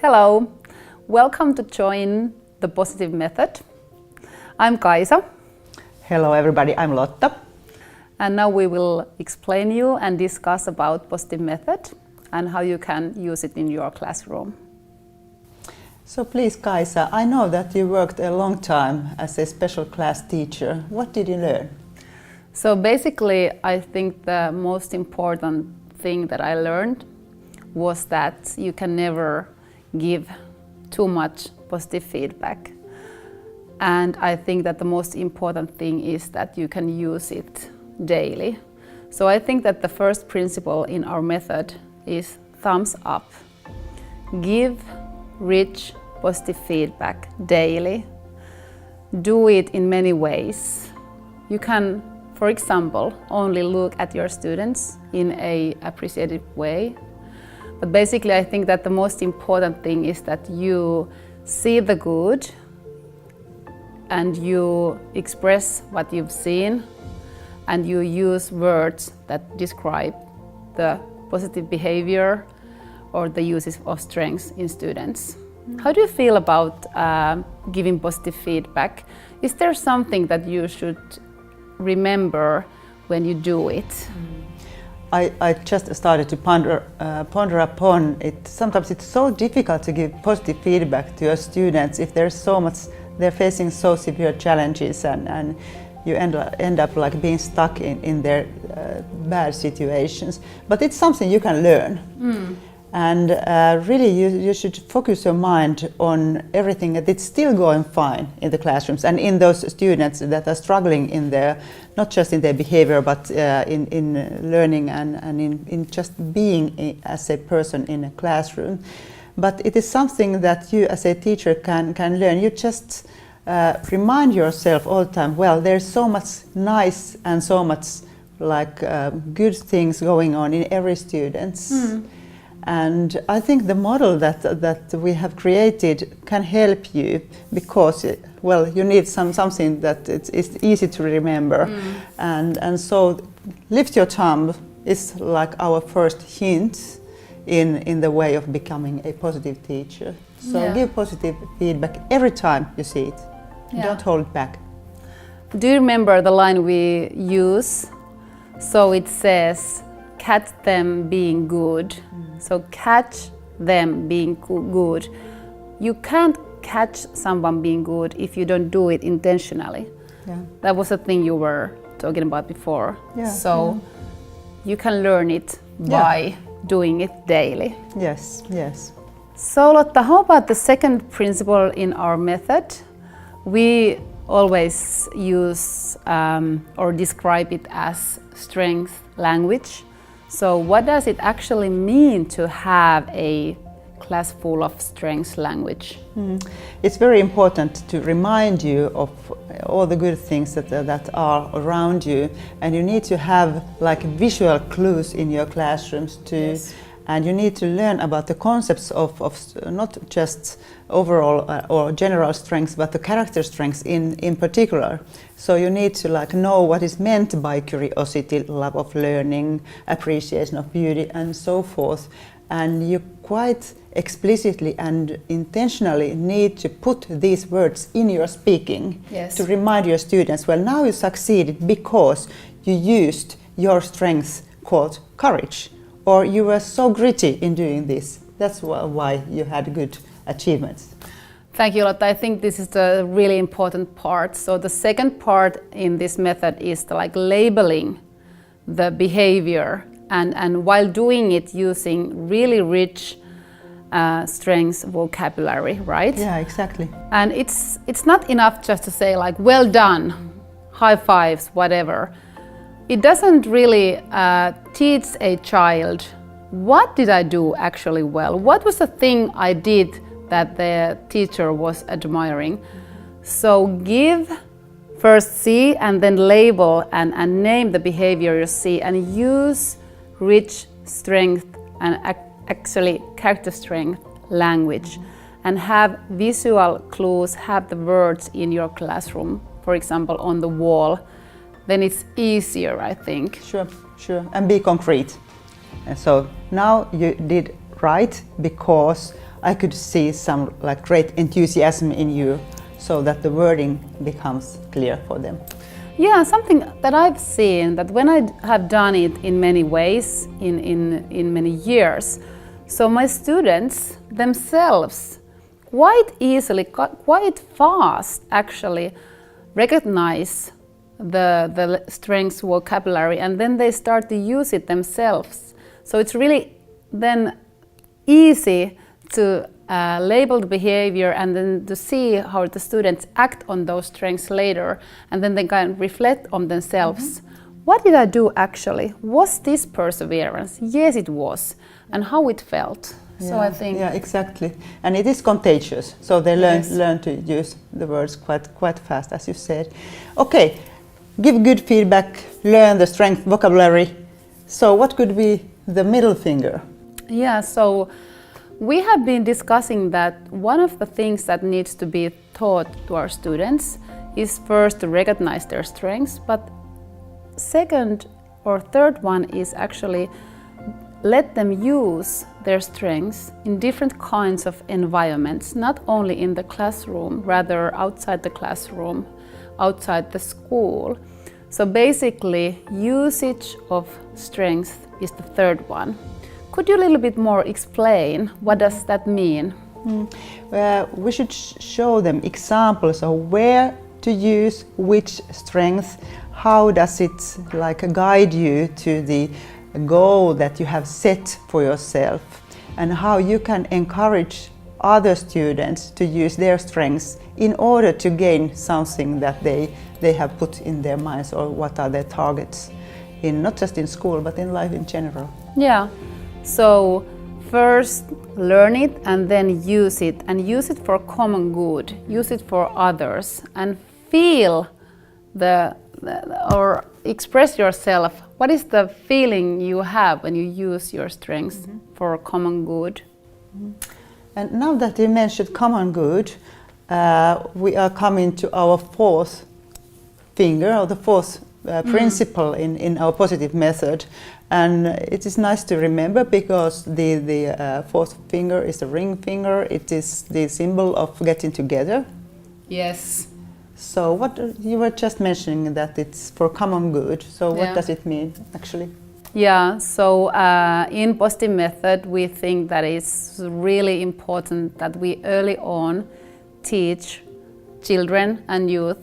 Hello, welcome to join the Positive Method. I'm Kaisa. Hello everybody, I'm Lotta. And now we will explain you and discuss about Positive Method and how you can use it in your classroom. So please Kaisa, I know that you worked a long time as a special class teacher. What did you learn? So basically, I think the most important thing that I learned was that you can never give too much positive feedback. And I think that the most important thing is that you can use it daily. So I think that the first principle in our method is thumbs up. Give rich positive feedback daily. Do it in many ways. You can, for example, only look at your students in an appreciative way. But basically, I think that the most important thing is that you see the good and you express what you've seen and you use words that describe the positive behavior or the uses of strengths in students. How do you feel about giving positive feedback? Is there something that you should remember when you do it? I just started to ponder upon it. Sometimes it's so difficult to give positive feedback to your students if there's so much, they're facing so severe challenges and you end up like being stuck in their bad situations. But it's something you can learn. And really you should focus your mind on everything that's still going fine in the classrooms and in those students that are struggling in their, not just in their behavior, but in learning and in just being as a person in a classroom. But it is something that you as a teacher can learn. You just remind yourself all the time, well, there's so much nice and so much like good things going on in every student. And I think the model that we have created can help you because, well, you need something that it's easy to remember. And so lift your thumb is like our first hint in the way of becoming a positive teacher. So give positive feedback every time you see it. Don't hold it back. Do you remember the line we use? So it says, catch them being good. So catch them being good. You can't catch someone being good if you don't do it intentionally. That was the thing you were talking about before. So you can learn it by doing it daily. Yes, yes. So Lotta, how about the second principle in our method? We always use or describe it as strength language. So what does it actually mean to have a class full of strengths language? It's very important to remind you of all the good things that are around you, and you need to have like visual clues in your classrooms too. And you need to learn about the concepts of not just overall or general strengths, but the character strengths in particular. So you need to like know what is meant by curiosity, love of learning, appreciation of beauty, and so forth. And you quite explicitly and intentionally need to put these words in your speaking to remind your students, well, now you succeeded because you used your strength called courage. Or you were so gritty in doing this. That's why you had good achievements. Thank you, Lotta. I think this is the really important part. So the second part in this method is the, like labeling the behavior and while doing it using really rich strengths vocabulary, right? Yeah, exactly. And it's not enough just to say like, well done, high fives, whatever. It doesn't really teach a child, what did I do actually well? What was the thing I did that the teacher was admiring? So first see and then label and name the behavior you see and use rich strength and actually character strength language and have visual clues, have the words in your classroom, for example, on the wall. Then it's easier, I think. Sure. And be concrete. And so now you did right because I could see some like great enthusiasm in you, so that the wording becomes clear for them. Yeah, something that I've seen, that when I have done it in many ways, in many years, so my students themselves quite easily, quite fast actually recognize the strengths vocabulary, and then they start to use it themselves. So it's really then easy to label the behavior and then to see how the students act on those strengths later, and then they can reflect on themselves. What did I do actually? Was this perseverance? Yes, it was. And how it felt. Yeah, so I think... Yeah, exactly. And it is contagious, so they learn to use the words quite fast, as you said. Okay, give good feedback, learn the strength vocabulary. So what could be the middle finger? Yeah, so we have been discussing that one of the things that needs to be taught to our students is first to recognize their strengths, but second or third one is actually let them use their strengths in different kinds of environments, not only in the classroom, rather outside the classroom, outside the school. So basically, usage of strengths is the third one. Could you a little bit more explain what does that mean? We should show them examples of where to use which strength. How does it like guide you to the goal that you have set for yourself, and how you can encourage other students to use their strengths in order to gain something that they have put in their minds, or what are their targets in not just in school but in life in general. Yeah. So first learn it and then use it, and use it for common good, use it for others, and feel or express yourself. What is the feeling you have when you use your strengths for common good? And now that you mentioned common good, we are coming to our fourth finger, or the fourth principle in our positive method. And it is nice to remember, because the fourth finger is the ring finger. It is the symbol of getting together. Yes. So what you were just mentioning, that it's for common good. So what Yeah. does it mean actually? Yeah, so in positive method we think that it's really important that we early on teach children and youth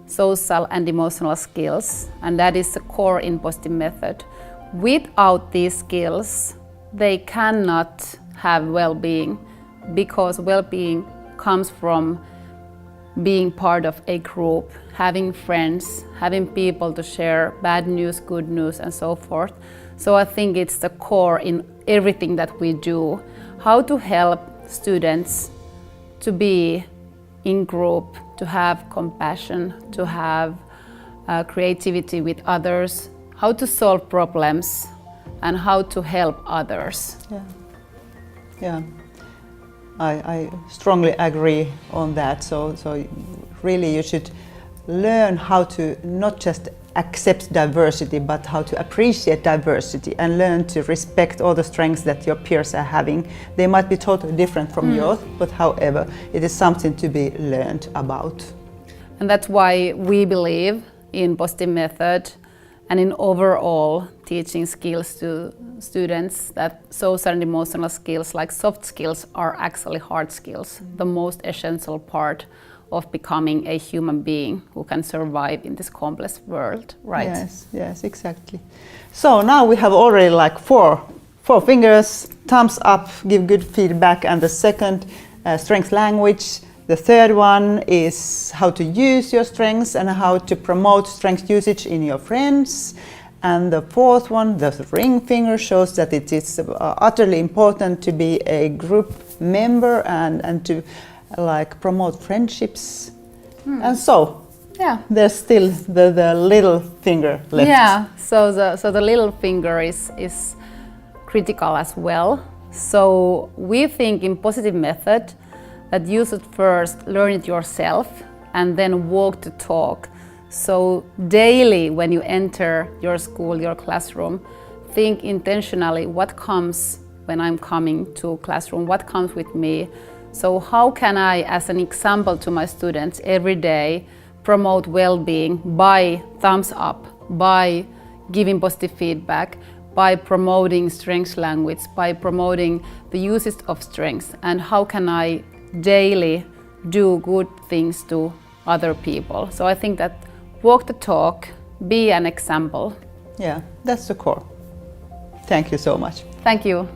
social and emotional skills, and that is the core in positive method. Without these skills, they cannot have well-being, because well-being comes from being part of a group, having friends, having people to share bad news, good news, and so forth. So I think it's the core in everything that we do, how to help students to be in group, to have compassion, to have creativity with others, how to solve problems, and how to help others. Yeah, I strongly agree on that. So really you should learn how to not just accept diversity, but how to appreciate diversity, and learn to respect all the strengths that your peers are having. They might be totally different from yours, but however, it is something to be learned about. And that's why we believe in positive method and in overall teaching skills to students, that social and emotional skills, like soft skills, are actually hard skills, the most essential part of becoming a human being who can survive in this complex world, right? Yes, exactly. So now we have already like four fingers, thumbs up, give good feedback, and the second, strength language. The third one is how to use your strengths and how to promote strength usage in your friends. And the fourth one, the ring finger, shows that it is utterly important to be a group member and to like promote friendships. And so there's still the little finger left. Yeah, so the little finger is critical as well. So we think in positive method that you should first learn it yourself and then walk the talk. So daily when you enter your school, your classroom, think intentionally what comes when I'm coming to classroom, what comes with me. So how can I, as an example to my students every day, promote well-being by thumbs up, by giving positive feedback, by promoting strengths language, by promoting the uses of strengths, and how can I daily do good things to other people. So I think that walk the talk, be an example. Yeah, that's the core. Thank you so much. Thank you.